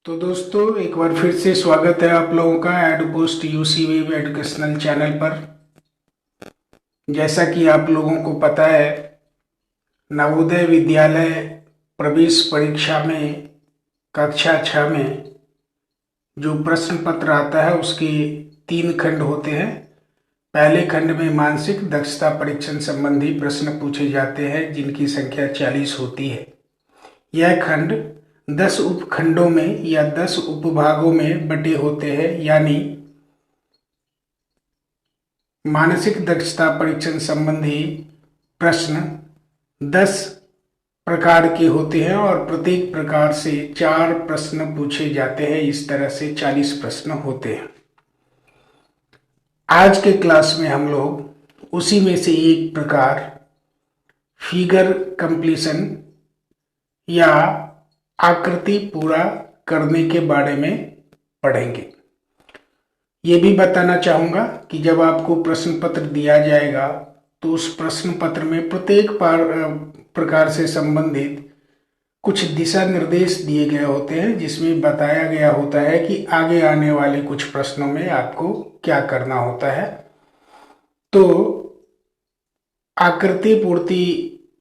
तो दोस्तों एक बार फिर से स्वागत है आप लोगों का एडुपोस्ट यूसी वेब एजुकेशनल चैनल पर। जैसा कि आप लोगों को पता है, नवोदय विद्यालय प्रवेश परीक्षा में कक्षा 6 में जो प्रश्न पत्र आता है उसके 3 खंड होते हैं। पहले खंड में मानसिक दक्षता परीक्षण संबंधी प्रश्न पूछे जाते हैं जिनकी संख्या 40 होती है। यह खंड 10 उपखंडों में या 10 उपभागों में बटे होते हैं, यानी मानसिक दक्षता परीक्षण संबंधी प्रश्न 10 प्रकार के होते हैं और प्रत्येक प्रकार से 4 प्रश्न पूछे जाते हैं। इस तरह से 40 प्रश्न होते हैं। आज के क्लास में हम लोग उसी में से एक प्रकार फिगर कंप्लीशन या आकृति पूरा करने के बारे में पढ़ेंगे। ये भी बताना चाहूँगा कि जब आपको प्रश्न पत्र दिया जाएगा तो उस प्रश्न पत्र में प्रत्येक प्रकार से संबंधित कुछ दिशा निर्देश दिए गए होते हैं, जिसमें बताया गया होता है कि आगे आने वाले कुछ प्रश्नों में आपको क्या करना होता है। तो आकृति पूर्ति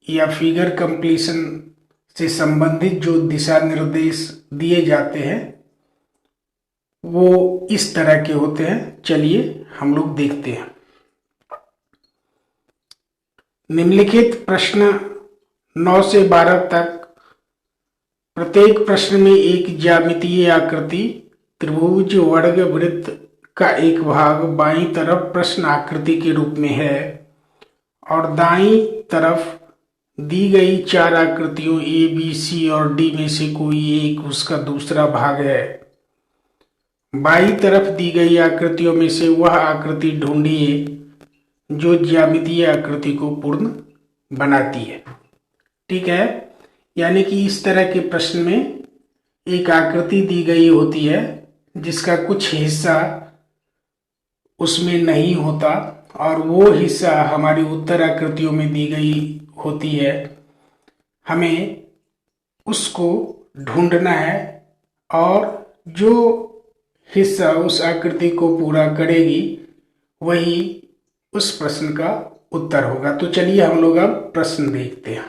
या फिगर कंप्लीशन से संबंधित जो दिशा निर्देश दिए जाते हैं वो इस तरह के होते हैं। चलिए हम लोग देखते हैं। निम्नलिखित प्रश्न 9 से 12 तक प्रत्येक प्रश्न में एक ज्यामितीय आकृति त्रिभुज वर्ग वृत्त का एक भाग बाईं तरफ प्रश्न आकृति के रूप में है और दाईं तरफ दी गई 4 आकृतियों ए, बी, सी और डी में से कोई एक उसका दूसरा भाग है। बाईं तरफ दी गई आकृतियों में से वह आकृति ढूंढिए जो ज्यामितीय आकृति को पूर्ण बनाती है। ठीक है, यानी कि इस तरह के प्रश्न में एक आकृति दी गई होती है जिसका कुछ हिस्सा उसमें नहीं होता और वो हिस्सा हमारी उत्तर आकृतियों में दी गई होती है। हमें उसको ढूंढना है और जो हिस्सा उस आकृति को पूरा करेगी वही उस प्रश्न का उत्तर होगा। तो चलिए हम लोग अब प्रश्न देखते हैं।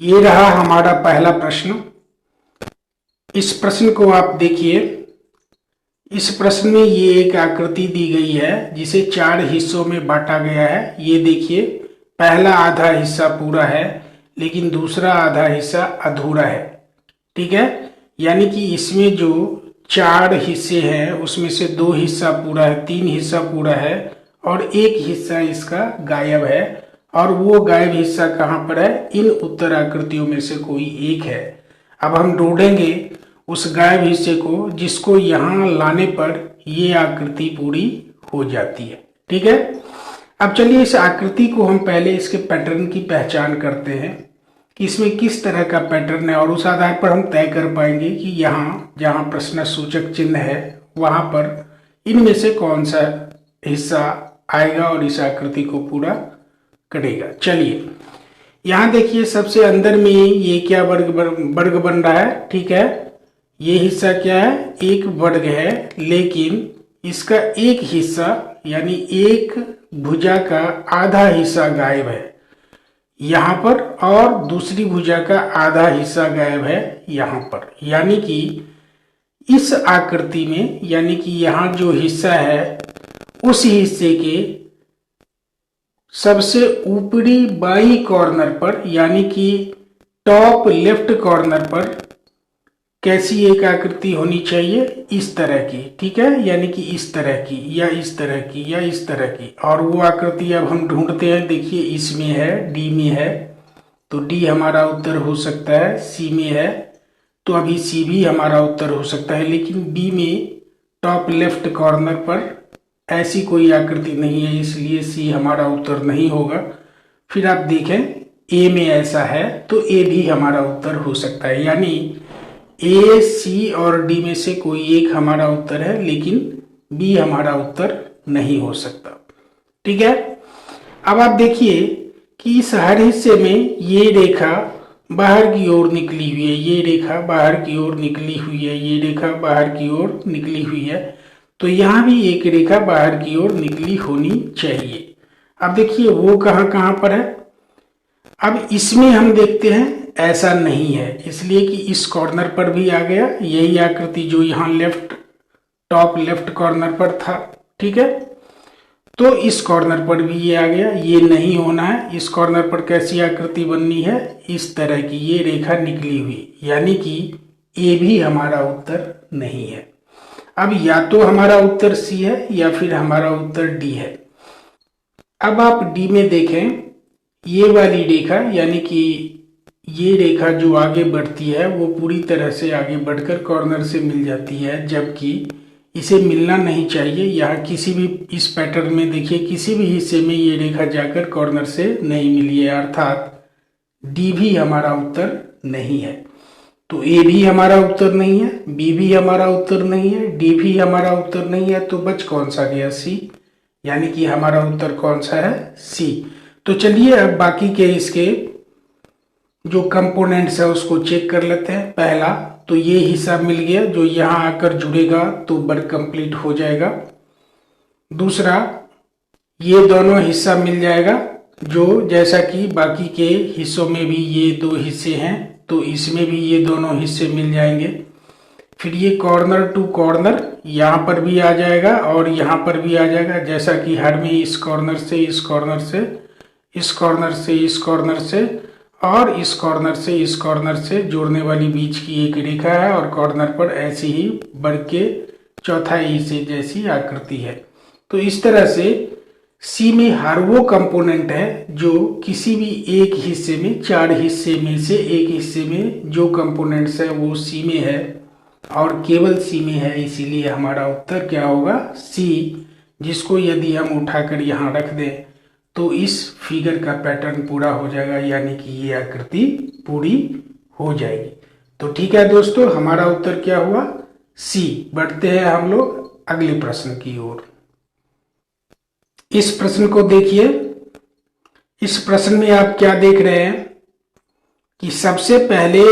ये रहा हमारा पहला प्रश्न। इस प्रश्न को आप देखिए। इस प्रश्न में ये एक आकृति दी गई है जिसे 4 हिस्सों में बांटा गया है। ये देखिए, पहला आधा हिस्सा पूरा है लेकिन दूसरा आधा हिस्सा अधूरा है। ठीक है, यानी कि इसमें जो 4 हिस्से हैं उसमें से 2 हिस्सा पूरा है, 3 हिस्सा पूरा है और 1 हिस्सा इसका गायब है। और वो गायब हिस्सा कहाँ पर है? इन उत्तर आकृतियों में से कोई एक है। अब हम ढूंढेंगे उस गायब हिस्से को जिसको यहाँ लाने पर ये आकृति पूरी हो जाती है। ठीक है, अब चलिए इस आकृति को हम पहले इसके पैटर्न की पहचान करते हैं कि इसमें किस तरह का पैटर्न है और उस आधार पर हम तय कर पाएंगे कि यहाँ जहाँ प्रश्न सूचक चिन्ह है वहाँ पर इनमें से कौन सा हिस्सा आएगा और इस आकृति को पूरा करेगा। चलिए यहाँ देखिए, सबसे अंदर में ये क्या वर्ग बन रहा है। ठीक है, ये हिस्सा क्या है? एक वर्ग है, लेकिन इसका एक हिस्सा यानी एक भुजा का आधा हिस्सा गायब है यहाँ पर और दूसरी भुजा का आधा हिस्सा गायब है यहाँ पर। यानी कि इस आकृति में, यानी कि यहाँ जो हिस्सा है उस हिस्से के सबसे ऊपरी बाईं कॉर्नर पर, यानी कि टॉप लेफ्ट कॉर्नर पर कैसी एक आकृति होनी चाहिए? इस तरह की। ठीक है, यानी कि इस तरह की या इस तरह की या इस तरह की। और वो आकृति अब हम ढूंढते हैं। देखिए, इसमें है, डी में है, तो डी हमारा उत्तर हो सकता है। सी में है तो अभी सी भी हमारा उत्तर हो सकता है, लेकिन बी में टॉप लेफ्ट कॉर्नर पर ऐसी कोई आकृति नहीं है, इसलिए सी हमारा उत्तर नहीं होगा। फिर आप देखें, ए में ऐसा है तो ए भी हमारा उत्तर हो सकता है। यानी ए, सी और डी में से कोई एक हमारा उत्तर है, लेकिन बी हमारा उत्तर नहीं हो सकता। ठीक है, अब आप देखिए कि इस हर हिस्से में ये रेखा बाहर की ओर निकली हुई है, ये रेखा बाहर की ओर निकली हुई है, ये रेखा बाहर की ओर निकली हुई है, तो यहाँ भी एक रेखा बाहर की ओर निकली होनी चाहिए। अब देखिए वो कहाँ कहाँ पर है। अब इसमें हम देखते हैं ऐसा नहीं है, इसलिए कि इस कॉर्नर पर भी आ गया यही आकृति जो यहाँ लेफ्ट टॉप लेफ्ट कॉर्नर पर था, ठीक है। तो इस कॉर्नर पर भी ये आ गया, ये नहीं होना है। इस कॉर्नर पर कैसी आकृति बननी है, इस तरह की ये रेखा निकली हुई, यानी कि ए भी हमारा उत्तर नहीं है। अब या तो हमारा उत्तर सी है या फिर हमारा उत्तर डी है। अब आप डी में देखें, ये वाली रेखा यानी कि ये रेखा जो आगे बढ़ती है वो पूरी तरह से आगे बढ़कर कॉर्नर से मिल जाती है, जबकि इसे मिलना नहीं चाहिए। यहाँ किसी भी इस पैटर्न में देखिए किसी भी हिस्से में ये रेखा जाकर कॉर्नर से नहीं मिली है, अर्थात डी भी हमारा उत्तर नहीं है। तो ए भी हमारा उत्तर नहीं है, बी भी हमारा उत्तर नहीं है, डी भी हमारा उत्तर नहीं है, तो बच कौन सा गया, सी। यानी कि हमारा उत्तर कौन सा है, सी। तो चलिए अब बाकी के इसके जो कंपोनेंट्स है उसको चेक कर लेते हैं। पहला तो ये हिस्सा मिल गया जो यहाँ आकर जुड़ेगा तो वर्ग कंप्लीट हो जाएगा। दूसरा ये दोनों हिस्सा मिल जाएगा जो जैसा कि बाकी के हिस्सों में भी ये दो हिस्से हैं तो इसमें भी ये दोनों हिस्से मिल जाएंगे। फिर ये कॉर्नर टू कॉर्नर यहाँ पर भी आ जाएगा और यहाँ पर भी आ जाएगा, जैसा कि हर में इस कॉर्नर से इस कॉर्नर से इस कॉर्नर से इस कॉर्नर से और इस कॉर्नर से इस कॉर्नर से जोड़ने वाली बीच की एक रेखा है और कॉर्नर पर ऐसी ही वर्ग के चौथाई हिस्से जैसी आकृति है। तो इस तरह से सी में हर वो कंपोनेंट है जो किसी भी एक हिस्से में, चार हिस्से में से एक हिस्से में जो कंपोनेंट्स है वो सी में है और केवल सी में है, इसीलिए हमारा उत्तर क्या होगा, सी। जिसको यदि हम उठाकर यहाँ रख दें तो इस फिगर का पैटर्न पूरा हो जाएगा, यानी कि ये आकृति पूरी हो जाएगी। तो ठीक है दोस्तों, हमारा उत्तर क्या हुआ, सी। बढ़ते हैं हम लोग अगले प्रश्न की ओर। इस प्रश्न को देखिए। इस प्रश्न में आप क्या देख रहे हैं कि सबसे पहले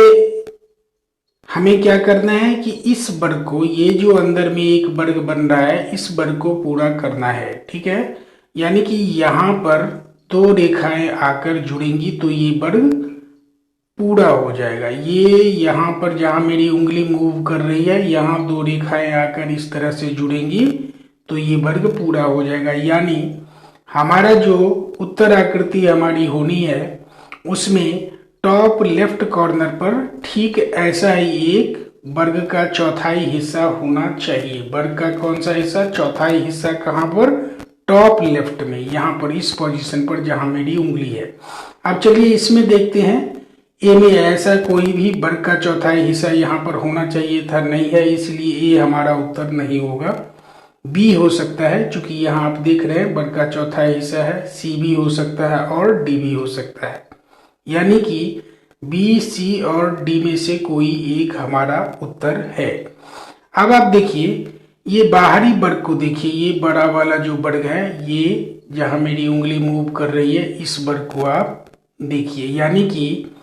हमें क्या करना है कि इस वर्ग को, ये जो अंदर में एक वर्ग बन रहा है, इस वर्ग को पूरा करना है, ठीक है। यानी कि यहाँ पर दो रेखाएं आकर जुड़ेंगी तो ये वर्ग पूरा हो जाएगा। ये यहाँ पर जहाँ मेरी उंगली मूव कर रही है, यहाँ दो रेखाएं आकर इस तरह से जुड़ेंगी तो ये वर्ग पूरा हो जाएगा। यानी हमारा जो उत्तर आकृति हमारी होनी है उसमें टॉप लेफ्ट कॉर्नर पर ठीक ऐसा ही एक वर्ग का चौथाई हिस्सा होना चाहिए। वर्ग का कौन सा हिस्सा, चौथाई हिस्सा कहाँ पर, टॉप लेफ्ट में, यहाँ पर इस पोजीशन पर जहां मेरी उंगली है। अब चलिए इसमें देखते हैं, ए में ऐसा कोई भी वर्ग का चौथाई हिस्सा यहाँ पर होना चाहिए था, नहीं है, इसलिए ए हमारा उत्तर नहीं होगा। बी हो सकता है, चूंकि यहाँ आप देख रहे हैं वर्ग का चौथाई हिस्सा है। सी भी हो सकता है और डी भी हो सकता है, यानी कि बी, सी और डी में से कोई एक हमारा उत्तर है। अब आप देखिए ये बाहरी वर्ग को देखिए, ये बड़ा वाला जो वर्ग है, ये जहां मेरी उंगली मूव कर रही है, इस वर्ग को आप देखिए। यानी कि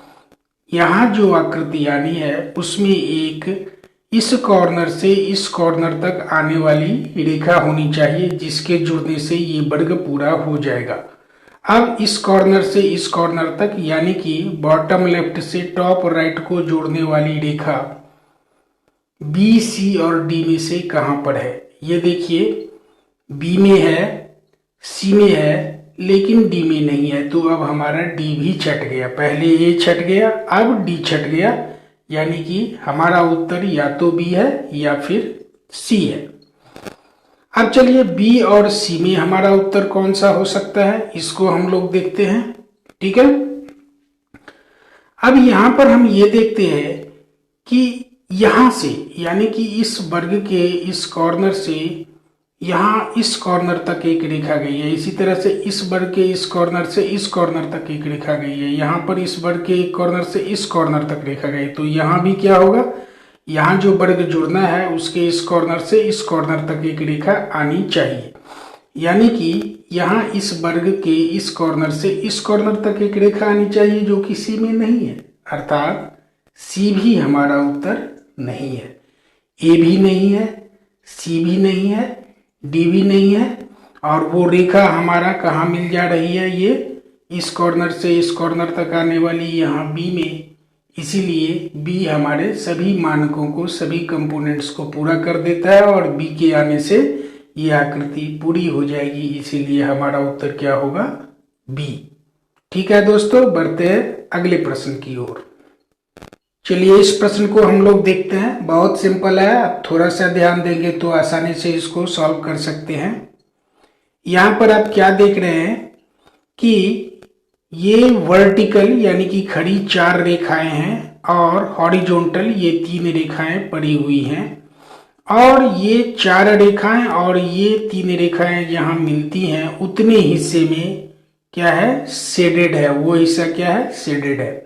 यहाँ जो आकृति आनी है उसमें एक इस कॉर्नर से इस कॉर्नर तक आने वाली रेखा होनी चाहिए जिसके जुड़ने से ये वर्ग पूरा हो जाएगा। अब इस कॉर्नर से इस कॉर्नर तक, यानी कि बॉटम लेफ्ट से टॉप राइट को जोड़ने वाली रेखा बी, सी और डी में से कहां पर है, ये देखिए बी में है, सी में है, लेकिन डी में नहीं है। तो अब हमारा डी भी छट गया, पहले ए छट गया अब डी छट गया, यानी कि हमारा उत्तर या तो बी है या फिर सी है। अब चलिए बी और सी में हमारा उत्तर कौन सा हो सकता है, इसको हम लोग देखते हैं, ठीक है। अब यहां पर हम ये देखते हैं कि यहां से, यानी कि इस वर्ग के इस कॉर्नर से यहाँ इस कॉर्नर तक एक रेखा गई है, इसी तरह से इस वर्ग के इस कॉर्नर से इस कॉर्नर तक एक रेखा गई है, यहाँ पर इस वर्ग के एक कॉर्नर से इस कॉर्नर तक रेखा गई। तो यहाँ भी क्या होगा, यहाँ जो वर्ग जुड़ना है उसके इस कॉर्नर से इस कॉर्नर तक एक रेखा आनी चाहिए। यानी कि यहाँ इस वर्ग के इस कॉर्नर से इस कॉर्नर तक एक रेखा आनी चाहिए जो कि सी में नहीं है, अर्थात सी भी हमारा उत्तर नहीं है। ए भी नहीं है, सी भी नहीं है, डी भी नहीं है, और वो रेखा हमारा कहाँ मिल जा रही है, ये इस कॉर्नर से इस कॉर्नर तक आने वाली यहाँ बी में, इसीलिए बी हमारे सभी मानकों को, सभी कंपोनेंट्स को पूरा कर देता है और बी के आने से ये आकृति पूरी हो जाएगी, इसीलिए हमारा उत्तर क्या होगा, बी। ठीक है दोस्तों, बढ़ते हैं अगले प्रश्न की ओर। चलिए इस प्रश्न को हम लोग देखते हैं, बहुत सिंपल है, आप थोड़ा सा ध्यान देंगे तो आसानी से इसको सॉल्व कर सकते हैं। यहाँ पर आप क्या देख रहे हैं कि ये वर्टिकल यानी कि खड़ी 4 रेखाएं हैं और हॉरिजॉन्टल ये 3 रेखाएं पड़ी हुई हैं, और ये 4 रेखाएं और ये 3 रेखाएं जहां मिलती हैं उतने हिस्से में क्या है, शेडेड है, वो हिस्सा क्या है, शेडेड है।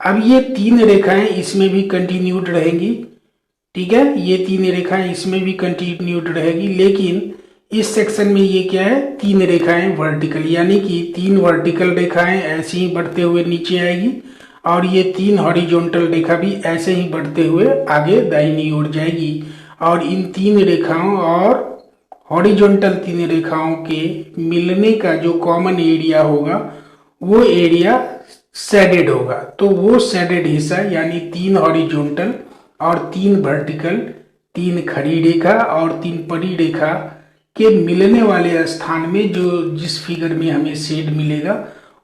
अब ये 3 रेखाएं इसमें भी कंटिन्यूड रहेंगी, ठीक है, ये 3 रेखाएं इसमें भी कंटिन्यूड रहेगी, लेकिन इस सेक्शन में ये क्या है, 3 रेखाएं वर्टिकल, यानी कि 3 वर्टिकल रेखाएं ऐसे ही बढ़ते हुए नीचे आएगी और ये 3 हॉरिजॉन्टल रेखा भी ऐसे ही बढ़ते हुए आगे दाहिनी ओर जाएगी, और इन 3 रेखाओं और हॉरिजॉन्टल 3 रेखाओं के मिलने का जो कॉमन एरिया होगा वो एरिया शेडेड होगा। तो वो शेडेड हिस्सा यानी 3 हॉरिजॉन्टल और 3 वर्टिकल, 3 खड़ी रेखा और 3 पड़ी रेखा के मिलने वाले स्थान में जो जिस फिगर में हमें शेड मिलेगा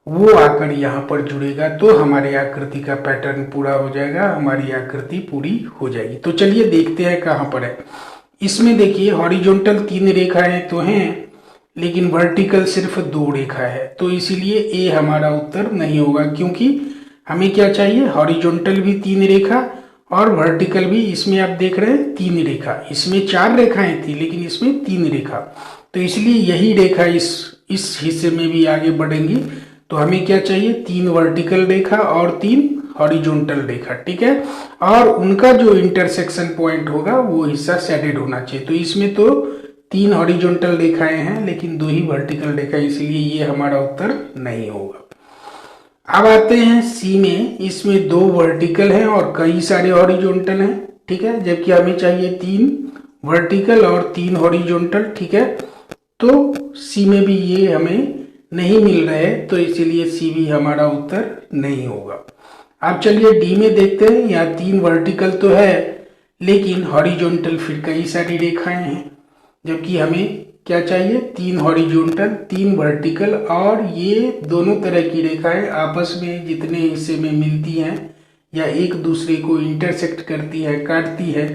वो आकर यहाँ पर जुड़ेगा, तो हमारे आकृति का पैटर्न पूरा हो जाएगा, हमारी आकृति पूरी हो जाएगी। तो चलिए देखते हैं कहाँ पर है। इसमें देखिए हॉरिजॉन्टल 3 रेखाएं तो हैं लेकिन वर्टिकल सिर्फ 2 रेखा है, तो इसीलिए ए हमारा उत्तर नहीं होगा, क्योंकि हमें क्या चाहिए, हॉरिजॉन्टल भी 3 रेखा और वर्टिकल भी, इसमें आप देख रहे हैं 3 रेखा, इसमें 4 रेखाएं थी लेकिन इसमें 3 रेखा, तो इसलिए यही रेखा इस हिस्से में भी आगे बढ़ेंगी। तो हमें क्या चाहिए, 3 वर्टिकल रेखा और 3 हॉरिजॉन्टल रेखा, ठीक है, और उनका जो इंटरसेक्शन पॉइंट होगा वो हिस्सा शेडेड होना चाहिए। तो इसमें तो 3 हॉरिजॉन्टल रेखाएं हैं लेकिन 2 ही वर्टिकल रेखा, इसलिए ये हमारा उत्तर नहीं होगा। अब आते हैं सी में, इसमें 2 वर्टिकल हैं और कई सारे हॉरिजॉन्टल हैं, ठीक है, जबकि हमें चाहिए 3 वर्टिकल और 3 हॉरिजॉन्टल, ठीक है, तो सी में भी ये हमें नहीं मिल रहे, तो इसीलिए सी भी हमारा उत्तर नहीं होगा। अब चलिए डी में देखते हैं, यहाँ 3 वर्टिकल तो है लेकिन हॉरिजॉन्टल फिर कई सारी रेखाएं हैं, जबकि हमें क्या चाहिए, 3 हॉरिजॉन्टल 3 वर्टिकल, और ये दोनों तरह की रेखाएं आपस में जितने हिस्से में मिलती हैं या एक दूसरे को इंटरसेक्ट करती है, काटती है,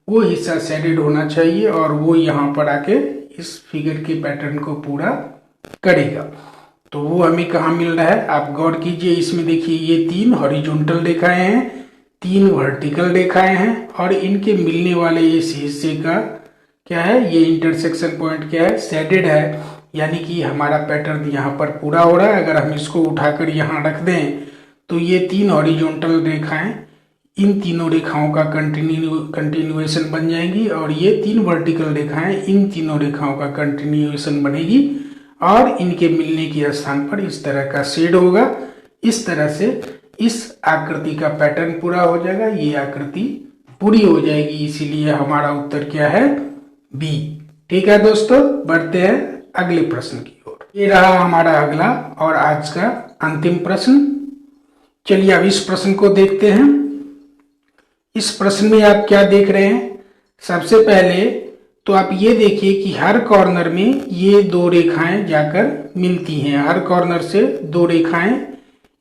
वो हिस्सा शेडेड होना चाहिए और वो यहाँ पर आके इस फिगर के पैटर्न को पूरा करेगा। तो वो हमें कहाँ मिल रहा है, आप गौर कीजिए, इसमें देखिए ये 3 हॉरिजॉन्टल रेखाएं हैं, 3 वर्टिकल रेखाएं हैं, और इनके मिलने वाले इस हिस्से का क्या है, ये इंटरसेक्शन पॉइंट क्या है, शेडेड है, यानी कि हमारा पैटर्न यहाँ पर पूरा हो रहा है। अगर हम इसको उठाकर यहाँ रख दें तो ये 3 हॉरिजॉन्टल रेखाएं इन तीनों रेखाओं का कंटिन्यूएशन बन जाएंगी, और ये 3 वर्टिकल रेखाएं इन तीनों रेखाओं का कंटिन्यूएशन बनेगी, और इनके मिलने के स्थान पर इस तरह का शेड होगा। इस तरह से इस आकृति का पैटर्न पूरा हो जाएगा, ये आकृति पूरी हो जाएगी, इसीलिए हमारा उत्तर क्या है, बी। ठीक है दोस्तों, बढ़ते हैं अगले प्रश्न की ओर। ये रहा हमारा अगला और आज का अंतिम प्रश्न। चलिए अब इस प्रश्न को देखते हैं। इस प्रश्न में आप क्या देख रहे हैं, सबसे पहले तो आप ये देखिए कि हर कॉर्नर में ये 2 रेखाएं जाकर मिलती हैं, हर कॉर्नर से 2 रेखाएं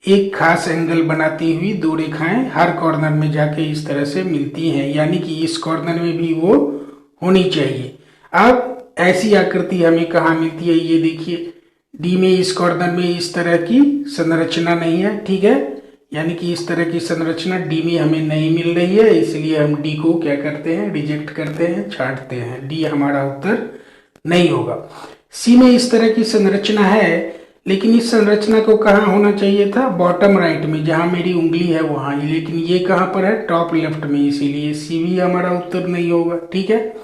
एक खास एंगल बनाती हुई 2 रेखाएं हर कॉर्नर में जाके इस तरह से मिलती हैं, यानी कि इस कॉर्नर में भी वो होनी चाहिए। अब ऐसी आकृति हमें कहाँ मिलती है, ये देखिए डी में इस कॉर्नर में इस तरह की संरचना नहीं है, ठीक है, यानी कि इस तरह की संरचना डी में हमें नहीं मिल रही है, इसलिए हम डी को क्या करते हैं, रिजेक्ट करते हैं, छांटते हैं, डी हमारा उत्तर नहीं होगा। सी में इस तरह की संरचना है लेकिन इस संरचना को कहाँ होना चाहिए था, बॉटम राइट में, जहां मेरी उंगली है वहां, लेकिन ये कहाँ पर है, टॉप लेफ्ट में, इसीलिए सी भी हमारा उत्तर नहीं होगा। ठीक है,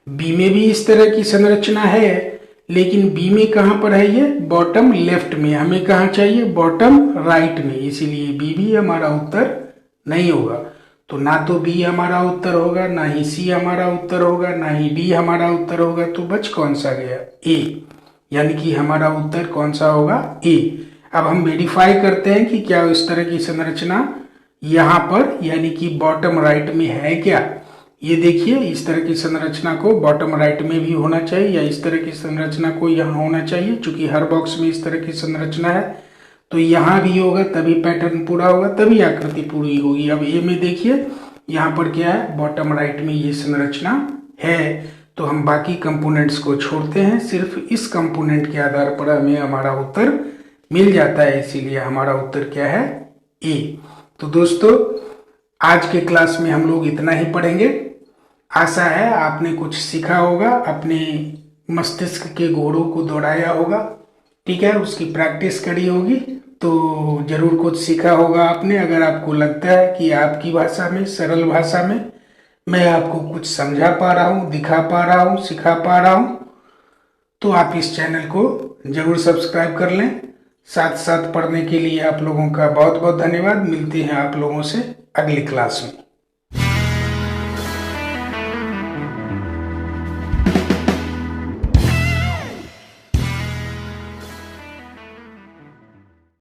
बी में भी इस तरह की संरचना है लेकिन बी में कहाँ पर है, ये बॉटम लेफ्ट में, हमें कहाँ चाहिए, बॉटम राइट में, इसीलिए बी भी हमारा उत्तर नहीं होगा। तो ना तो बी हमारा उत्तर होगा, ना ही सी हमारा उत्तर होगा, ना ही डी हमारा उत्तर होगा। तो बच कौन सा गया? ए। यानी कि हमारा उत्तर कौन सा होगा? ए। अब हम वेरीफाई करते हैं कि क्या इस तरह की संरचना यहाँ पर यानी कि बॉटम राइट में है क्या। ये देखिए, इस तरह की संरचना को बॉटम राइट में भी होना चाहिए या इस तरह की संरचना को यहाँ होना चाहिए। चूंकि हर बॉक्स में इस तरह की संरचना है तो यहाँ भी होगा, तभी पैटर्न पूरा होगा, तभी आकृति पूरी होगी। अब ए में देखिए, यहाँ पर क्या है? बॉटम राइट में ये संरचना है। तो हम बाकी कंपोनेंट्स को छोड़ते हैं, सिर्फ इस कंपोनेंट के आधार पर हमें हमारा उत्तर मिल जाता है, इसीलिए हमारा उत्तर क्या है? ए। तो दोस्तों, आज के क्लास में हम लोग इतना ही पढ़ेंगे। आशा है आपने कुछ सीखा होगा, अपने मस्तिष्क के घोड़ों को दौड़ाया होगा, ठीक है, उसकी प्रैक्टिस करी होगी तो जरूर कुछ सीखा होगा आपने। अगर आपको लगता है कि आपकी भाषा में, सरल भाषा में मैं आपको कुछ समझा पा रहा हूँ, दिखा पा रहा हूँ, सिखा पा रहा हूँ, तो आप इस चैनल को जरूर सब्सक्राइब कर लें। साथ साथ पढ़ने के लिए आप लोगों का बहुत बहुत धन्यवाद। मिलते हैं आप लोगों से अगली क्लास में।